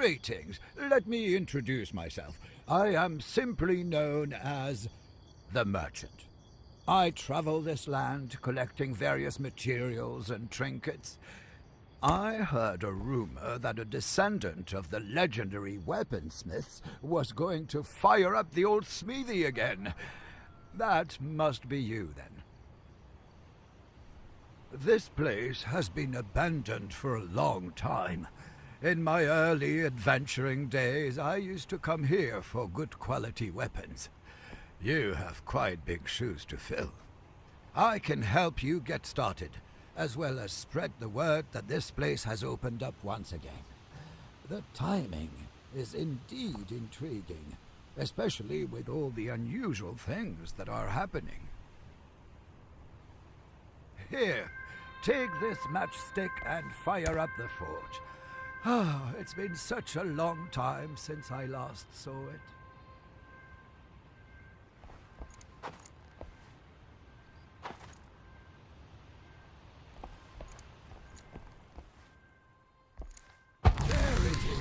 Greetings. Let me introduce myself. I am simply known as the Merchant. I travel this land collecting various materials and trinkets. I heard a rumor that a descendant of the legendary weaponsmiths was going to fire up the old smithy again. That must be you, then. This place has been abandoned for a long time. In my early adventuring days, I used to come here for good quality weapons. You have quite big shoes to fill. I can help you get started, as well as spread the word that this place has opened up once again. The timing is indeed intriguing, especially with all the unusual things that are happening. Here, take this matchstick and fire up the forge. Ah, it's been such a long time since I last saw it. There it is,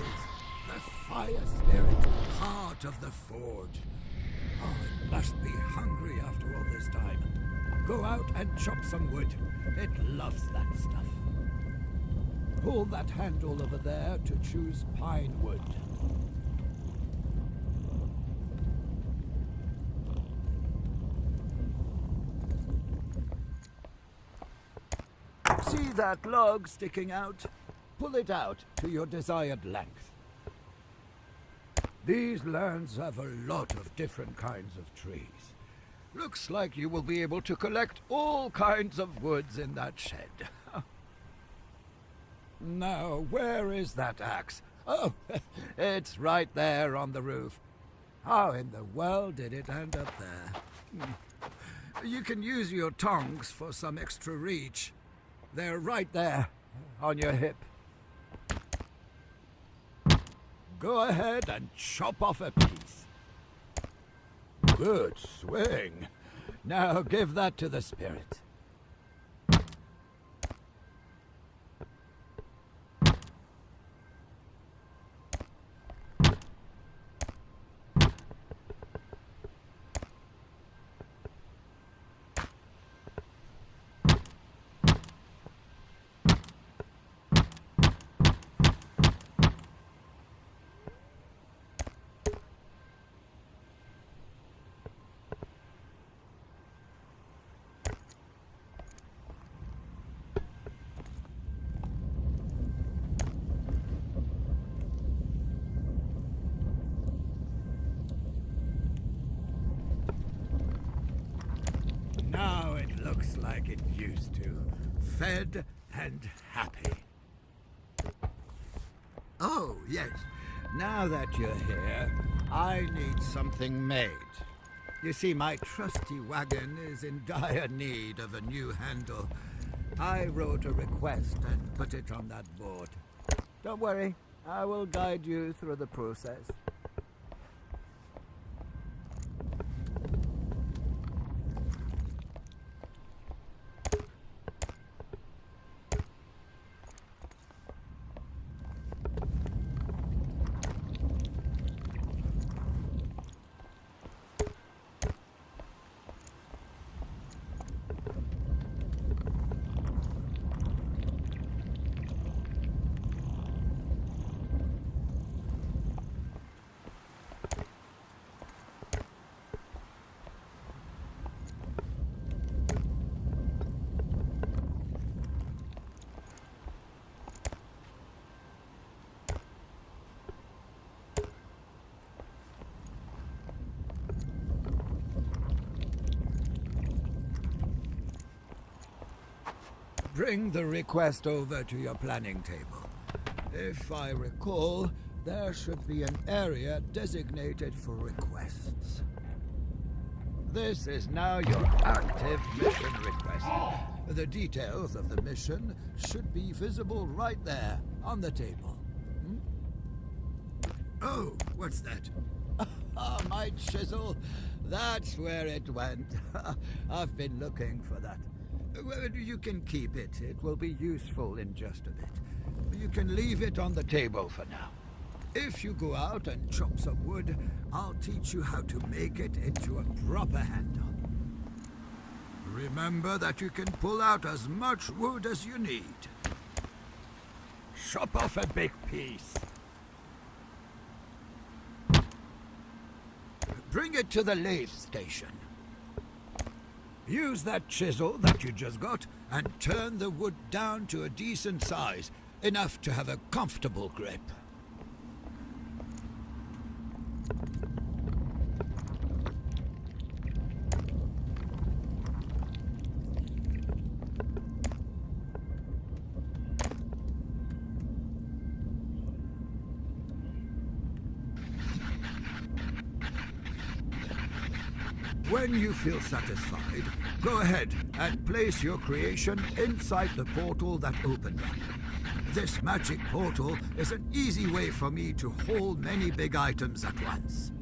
the fire spirit, heart of the forge. Oh, it must be hungry after all this time. Go out and chop some wood. It loves that stuff. Pull that handle over there to choose pine wood. See that log sticking out? Pull it out to your desired length. These lands have a lot of different kinds of trees. Looks like you will be able to collect all kinds of woods in that shed. Now, where is that axe? Oh, it's right there on the roof. How in the world did it end up there? You can use your tongs for some extra reach. They're right there, on your hip. Go ahead and chop off a piece. Good swing. Now give that to the spirit. Now it looks like it used to. Fed and happy. Oh, yes. Now that you're here, I need something made. You see, my trusty wagon is in dire need of a new handle. I wrote a request and put it on that board. Don't worry, I will guide you through the process. Bring the request over to your planning table. If I recall, there should be an area designated for requests. This is now your active mission request. The details of the mission should be visible right there on the table. Oh, what's that? Ah, my chisel. That's where it went. I've been looking for that. Well, you can keep it. It will be useful in just a bit. You can leave it on the table for now. If you go out and chop some wood, I'll teach you how to make it into a proper handle. Remember that you can pull out as much wood as you need. Chop off a big piece. Bring it to the lathe station. Use that chisel that you just got and turn the wood down to a decent size, enough to have a comfortable grip. When you feel satisfied, go ahead and place your creation inside the portal that opened up. This magic portal is an easy way for me to haul many big items at once.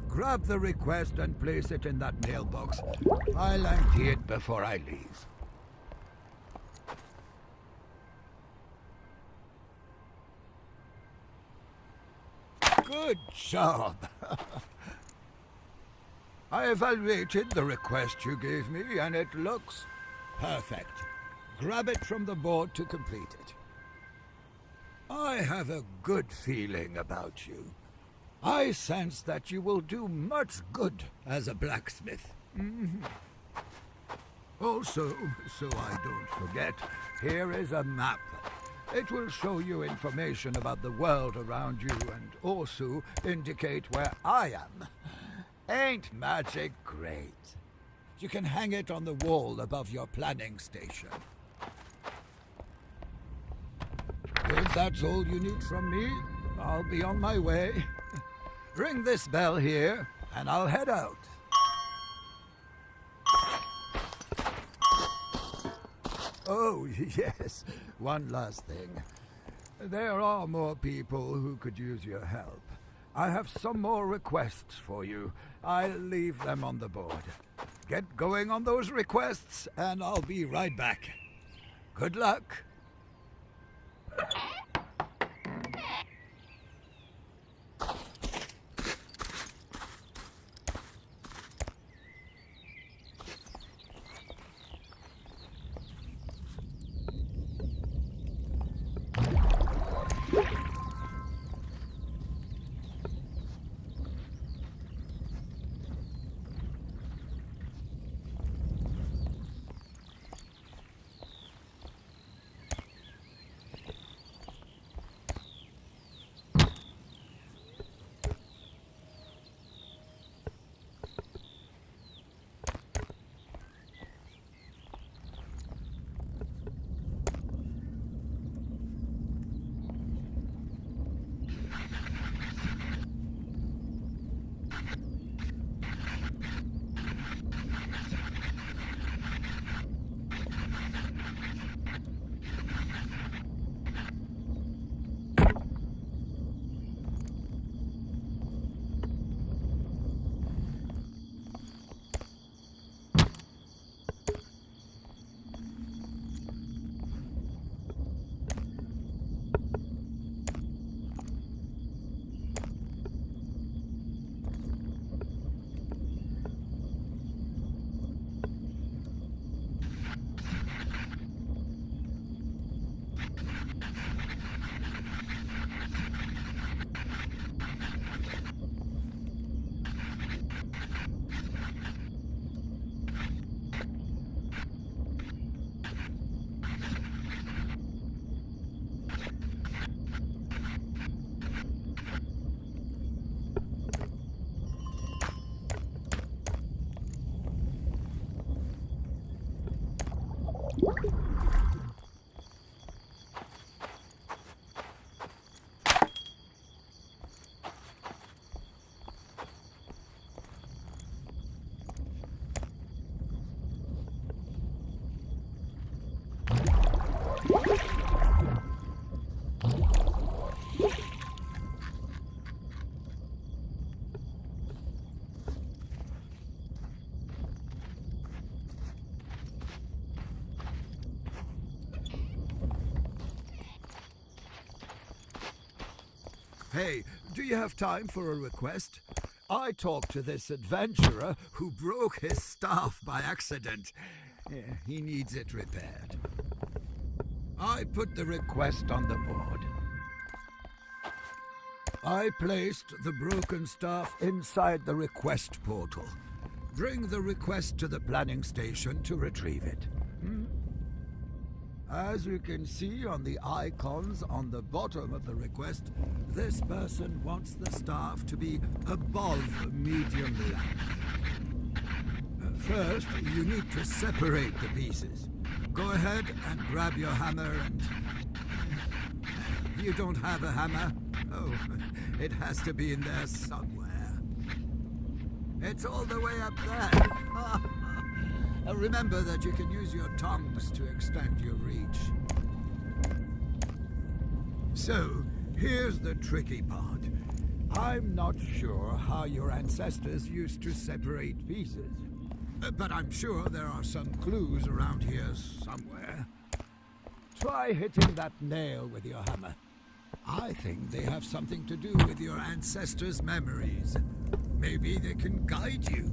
Grab the request and place it in that mailbox. I'll empty it before I leave. Good job! I evaluated the request you gave me and it looks perfect. Grab it from the board to complete it. I have a good feeling about you. I sense that you will do much good as a blacksmith. Also, so I don't forget, here is a map. It will show you information about the world around you and also indicate where I am. Ain't magic great? You can hang it on the wall above your planning station. If that's all you need from me, I'll be on my way. Ring this bell here, and I'll head out. Oh, yes, one last thing. There are more people who could use your help. I have some more requests for you. I'll leave them on the board. Get going on those requests, and I'll be right back. Good luck. Hey, do you have time for a request? I talked to this adventurer who broke his staff by accident. Yeah, he needs it repaired. I put the request on the board. I placed the broken staff inside the request portal. Bring the request to the planning station to retrieve it. As you can see on the icons on the bottom of the request, this person wants the staff to be above medium length. First, you need to separate the pieces. Go ahead and grab your hammer and... You don't have a hammer? Oh, it has to be in there somewhere. It's all the way up there. Remember that you can use your tongues to extend your reach. So, here's the tricky part. I'm not sure how your ancestors used to separate pieces. But I'm sure there are some clues around here somewhere. Try hitting that nail with your hammer. I think they have something to do with your ancestors' memories. Maybe they can guide you.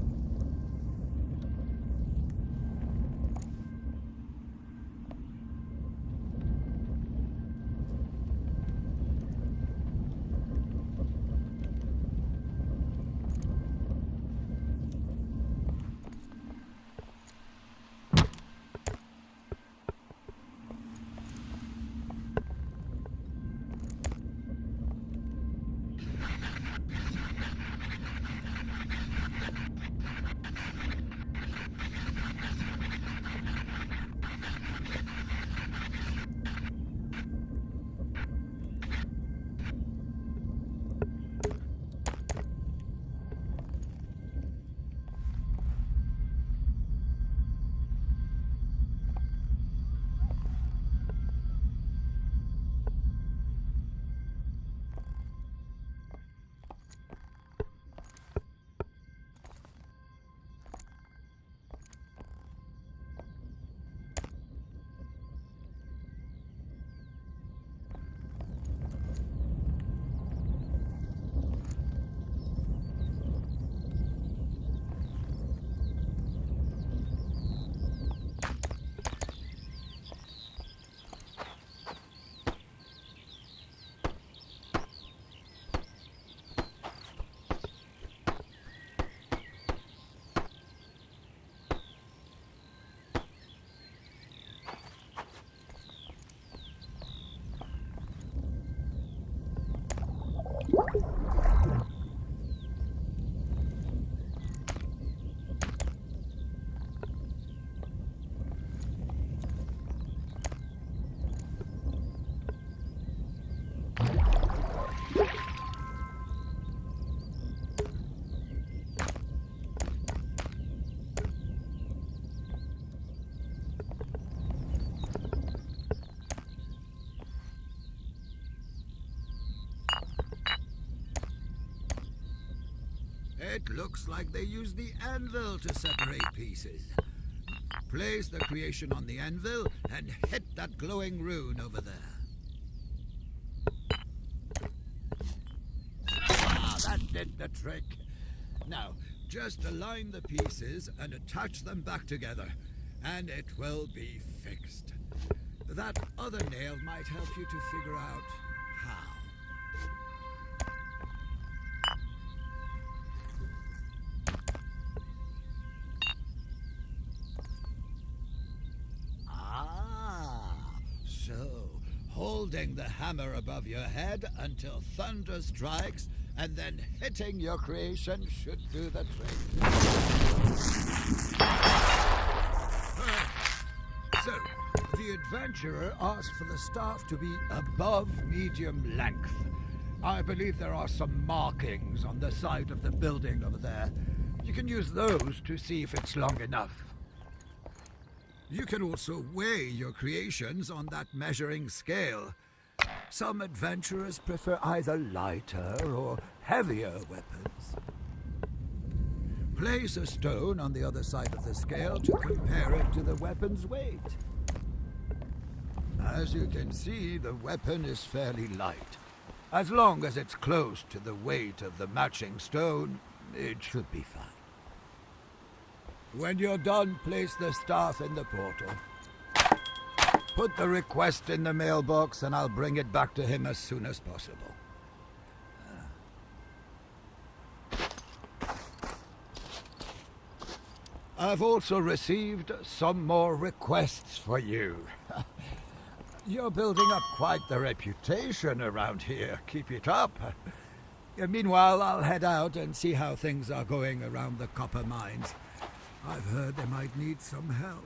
It looks like they used the anvil to separate pieces. Place the creation on the anvil and hit that glowing rune over there. Ah, that did the trick. Now, just align the pieces and attach them back together, and it will be fixed. That other nail might help you to figure out how. Holding the hammer above your head until thunder strikes, and then hitting your creation should do the trick. So, the adventurer asked for the staff to be above medium length. I believe there are some markings on the side of the building over there. You can use those to see if it's long enough. You can also weigh your creations on that measuring scale. Some adventurers prefer either lighter or heavier weapons. Place a stone on the other side of the scale to compare it to the weapon's weight. As you can see, the weapon is fairly light. As long as it's close to the weight of the matching stone, it should be fine. When you're done, place the staff in the portal. Put the request in the mailbox and I'll bring it back to him as soon as possible. I've also received some more requests for you. You're building up quite the reputation around here. Keep it up. Meanwhile, I'll head out and see how things are going around the copper mines. I've heard they might need some help.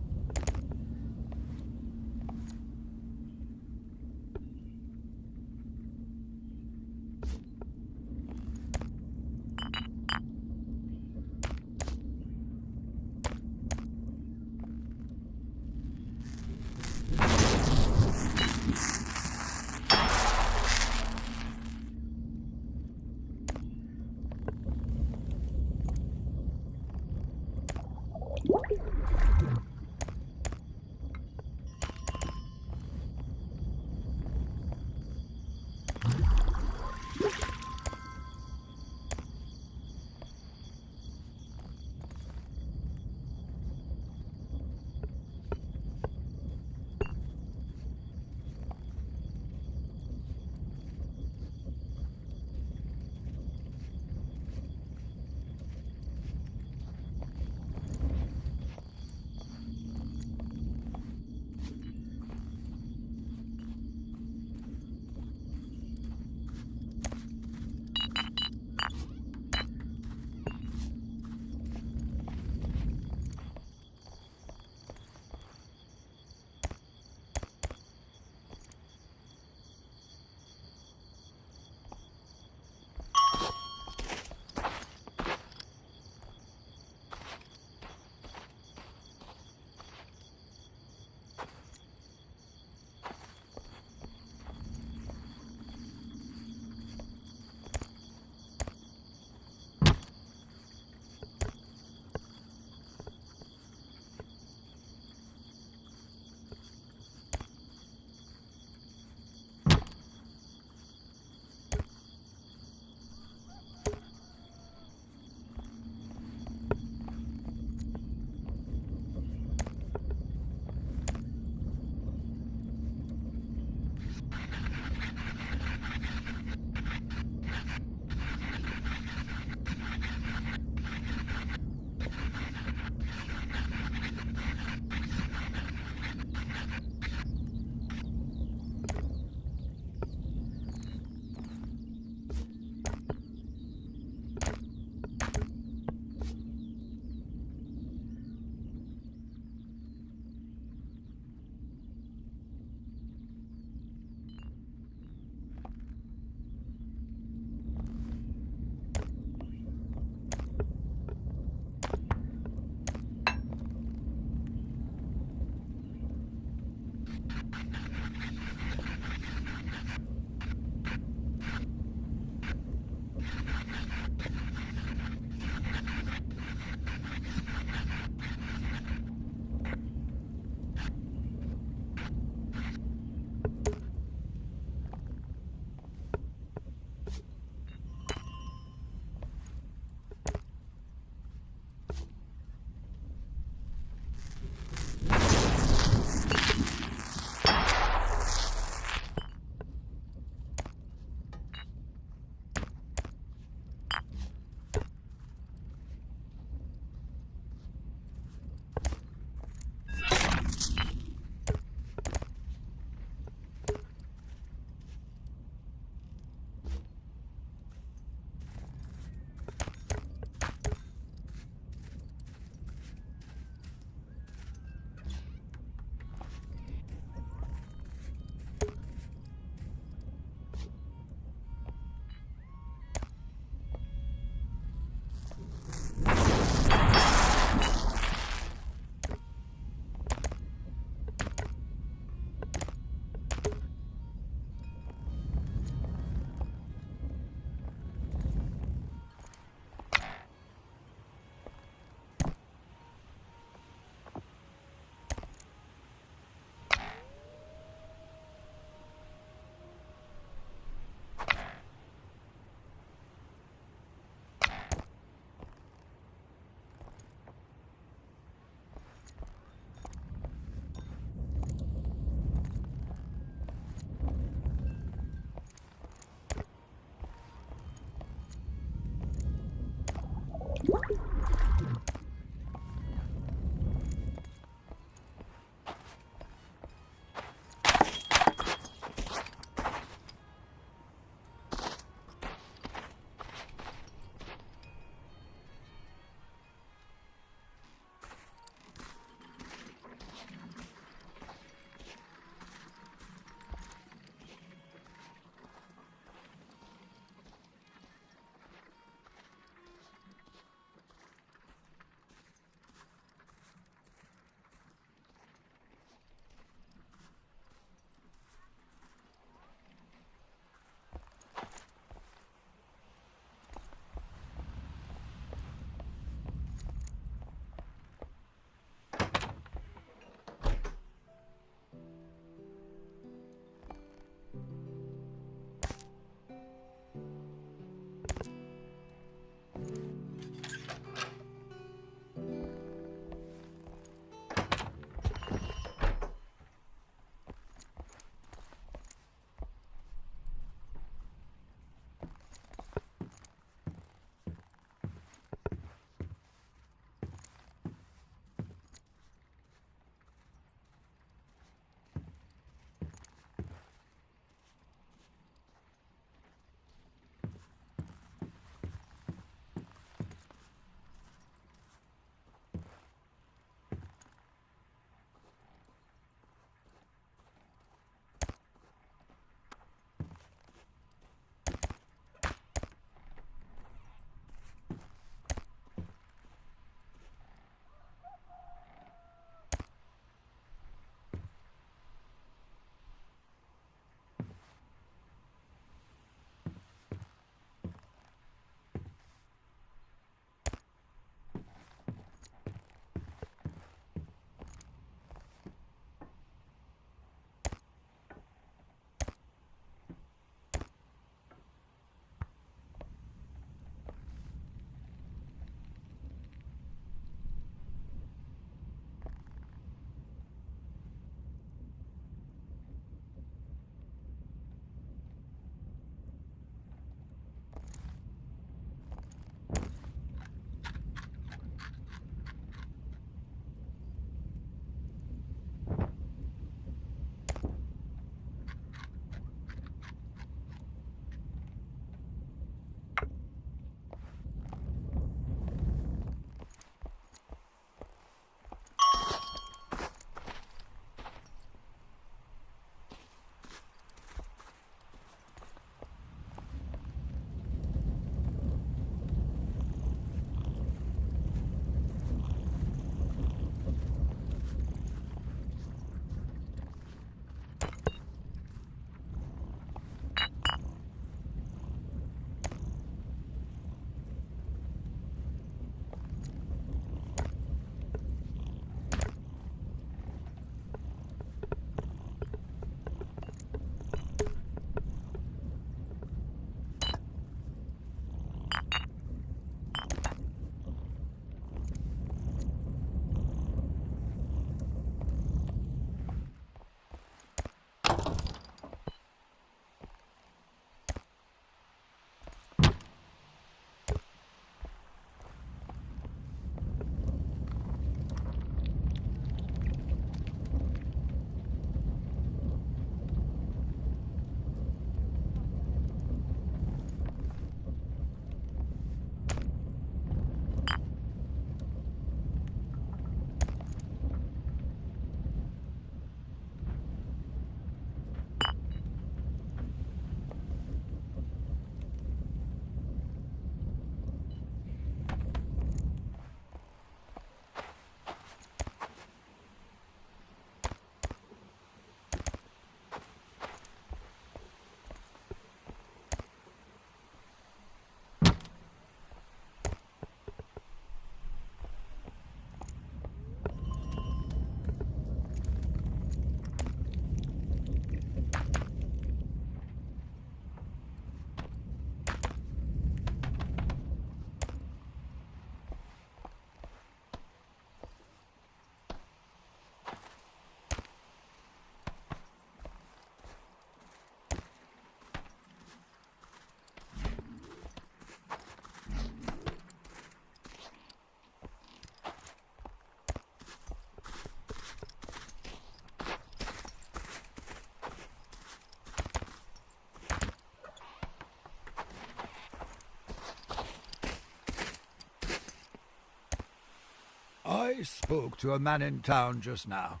I spoke to a man in town just now.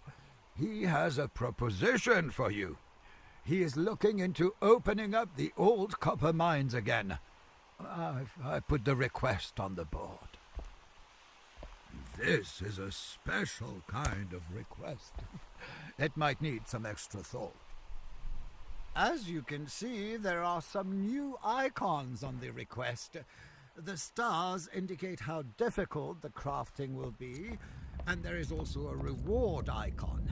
He has a proposition for you. He is looking into opening up the old copper mines again. I put the request on the board. This is a special kind of request. It might need some extra thought. As you can see, there are some new icons on the request. The stars indicate how difficult the crafting will be, and there is also a reward icon.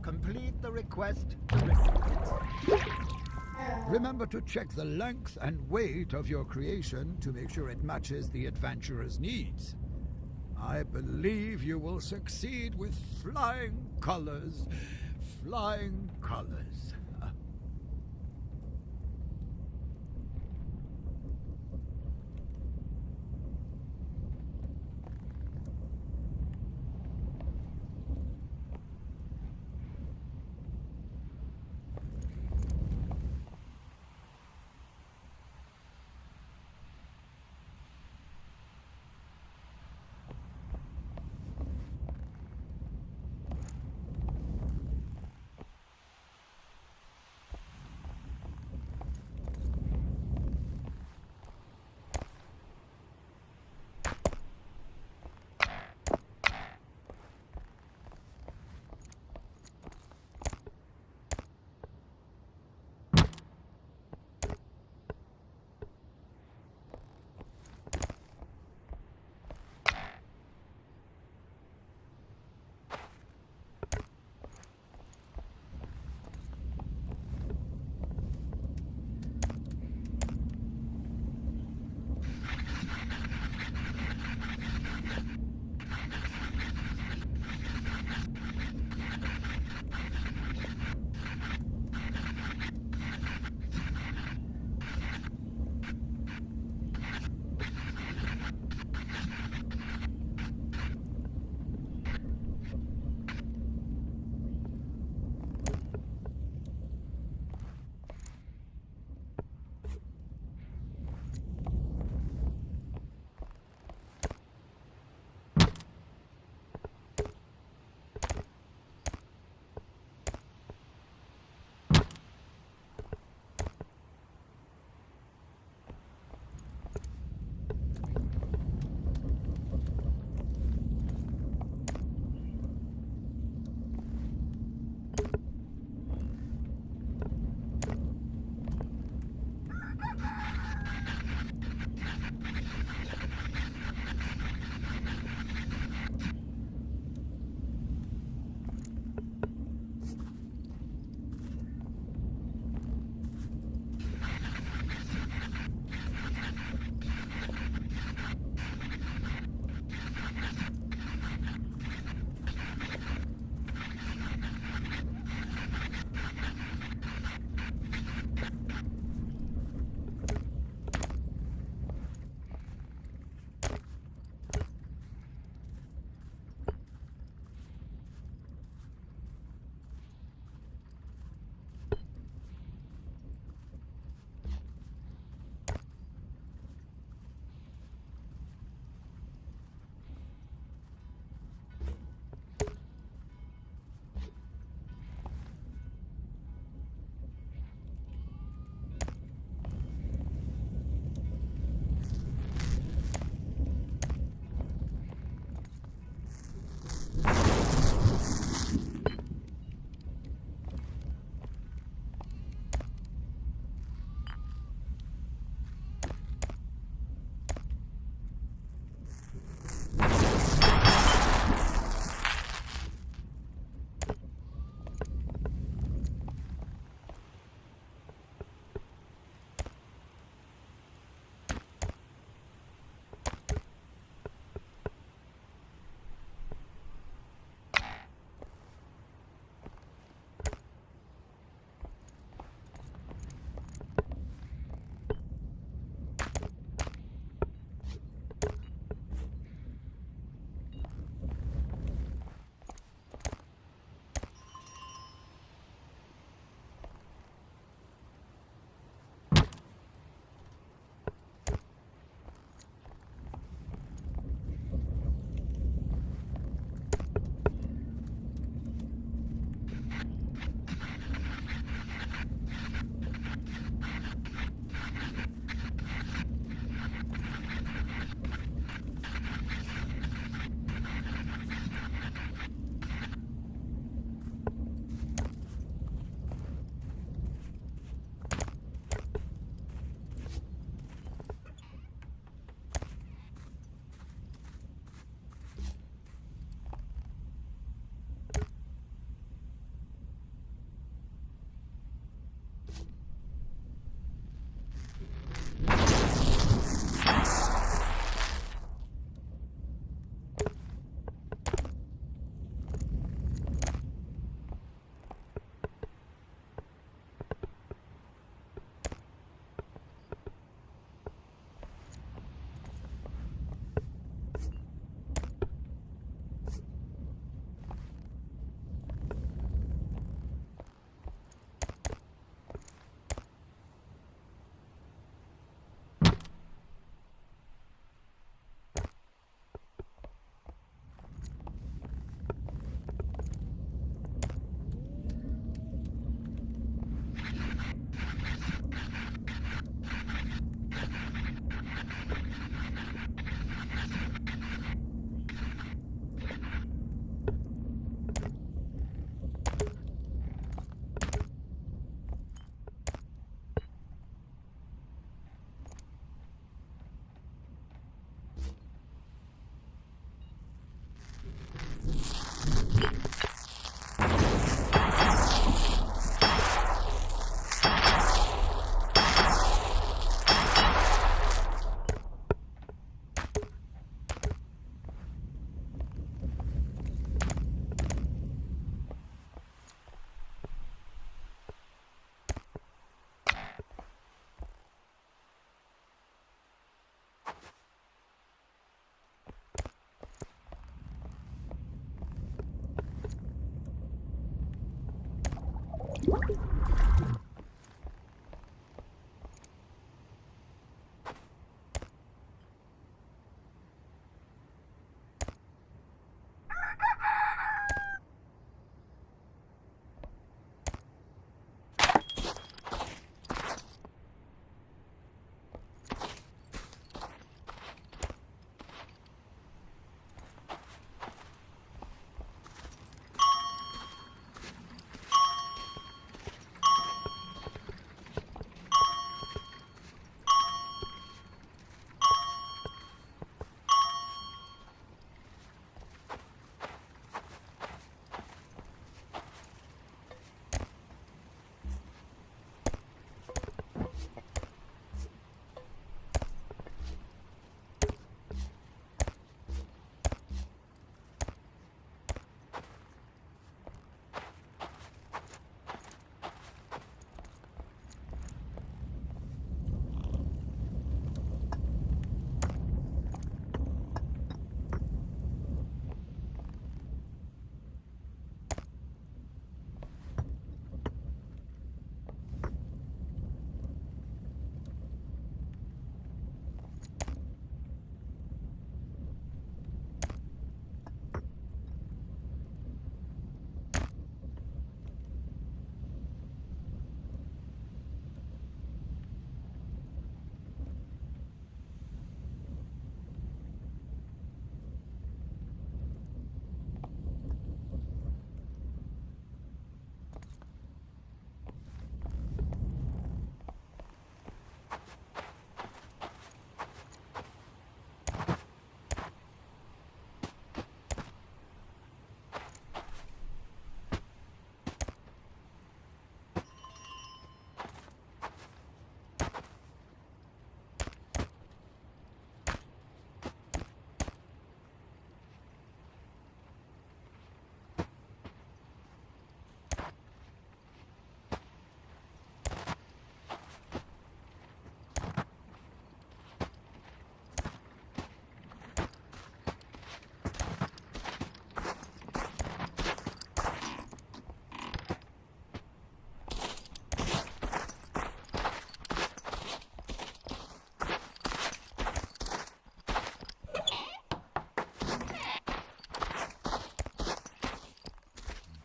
Complete the request to receive it. Remember to check the length and weight of your creation to make sure it matches the adventurer's needs. I believe you will succeed with flying colors. Flying colors.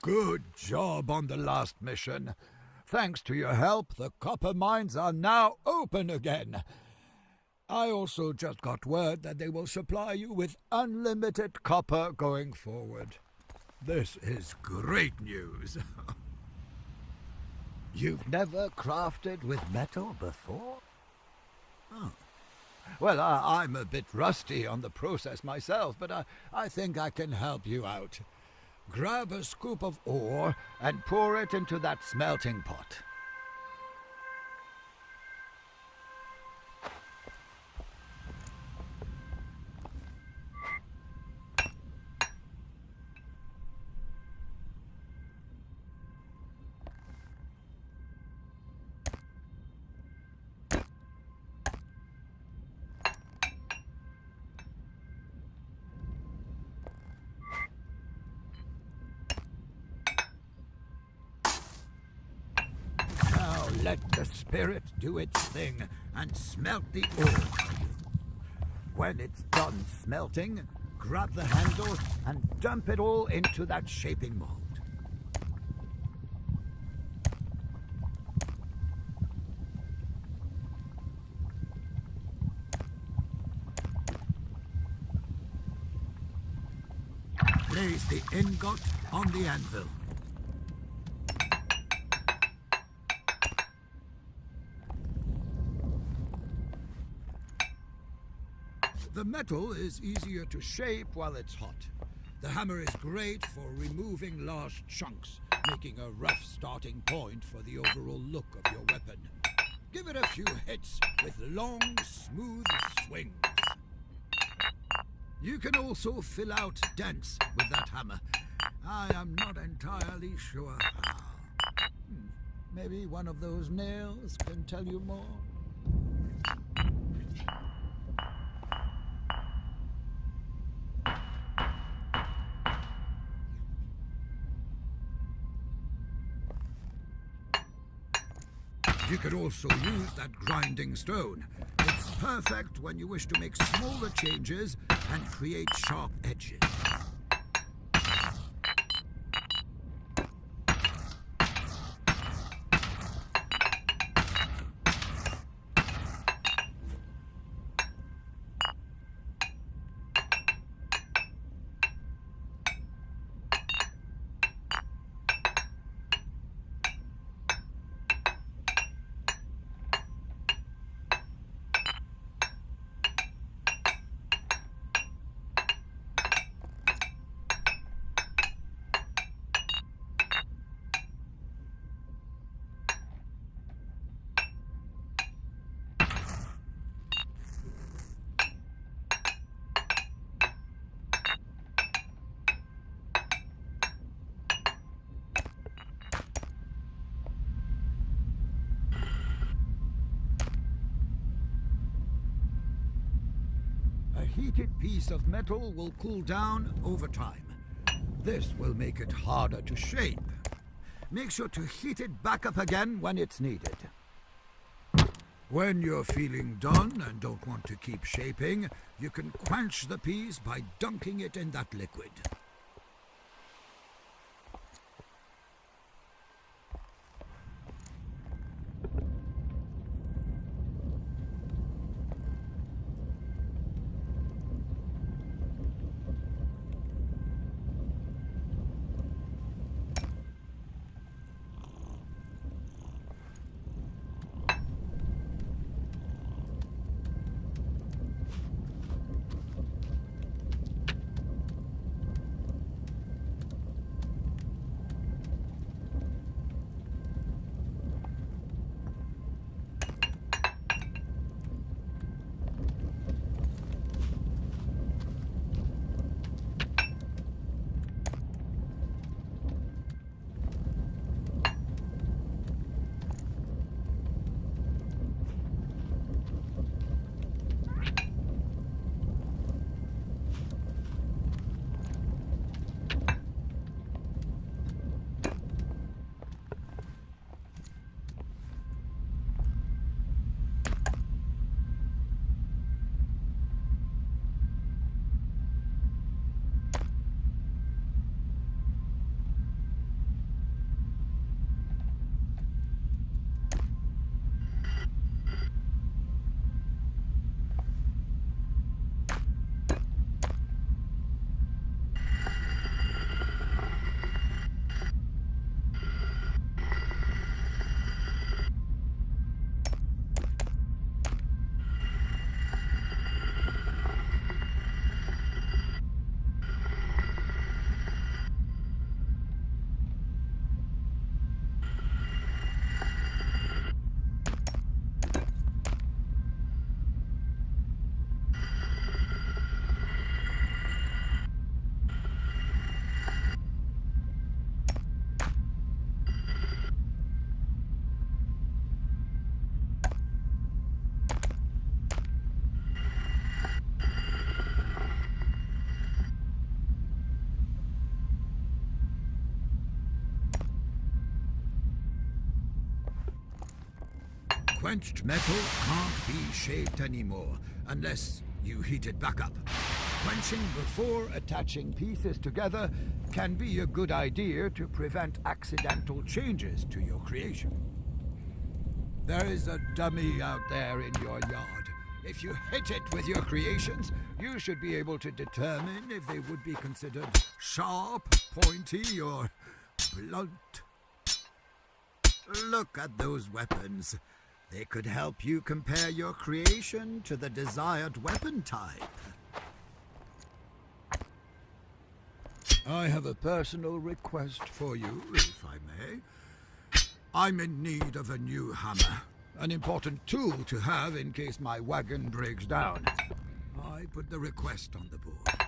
Good job on the last mission. Thanks to your help, the copper mines are now open again. I also just got word that they will supply you with unlimited copper going forward. This is great news. You've never crafted with metal before? Oh. Well, I'm a bit rusty on the process myself, but I think I can help you out. Grab a scoop of ore and pour it into that smelting pot. Let the spirit do its thing and smelt the ore. When it's done smelting, grab the handle and dump it all into that shaping mold. Place the ingot on the anvil. The metal is easier to shape while it's hot. The hammer is great for removing large chunks, making a rough starting point for the overall look of your weapon. Give it a few hits with long, smooth swings. You can also fill out dents with that hammer. I am not entirely sure how. Maybe one of those nails can tell you more? You can also use that grinding stone. It's perfect when you wish to make smaller changes and create sharp edges. A heated piece of metal will cool down over time. This will make it harder to shape. Make sure to heat it back up again when it's needed. When you're feeling done and don't want to keep shaping, you can quench the piece by dunking it in that liquid. Quenched metal can't be shaped anymore unless you heat it back up. Quenching before attaching pieces together can be a good idea to prevent accidental changes to your creation. There is a dummy out there in your yard. If you hit it with your creations, you should be able to determine if they would be considered sharp, pointy, or blunt. Look at those weapons. They could help you compare your creation to the desired weapon type. I have a personal request for you, if I may. I'm in need of a new hammer, an important tool to have in case my wagon breaks down. I put the request on the board.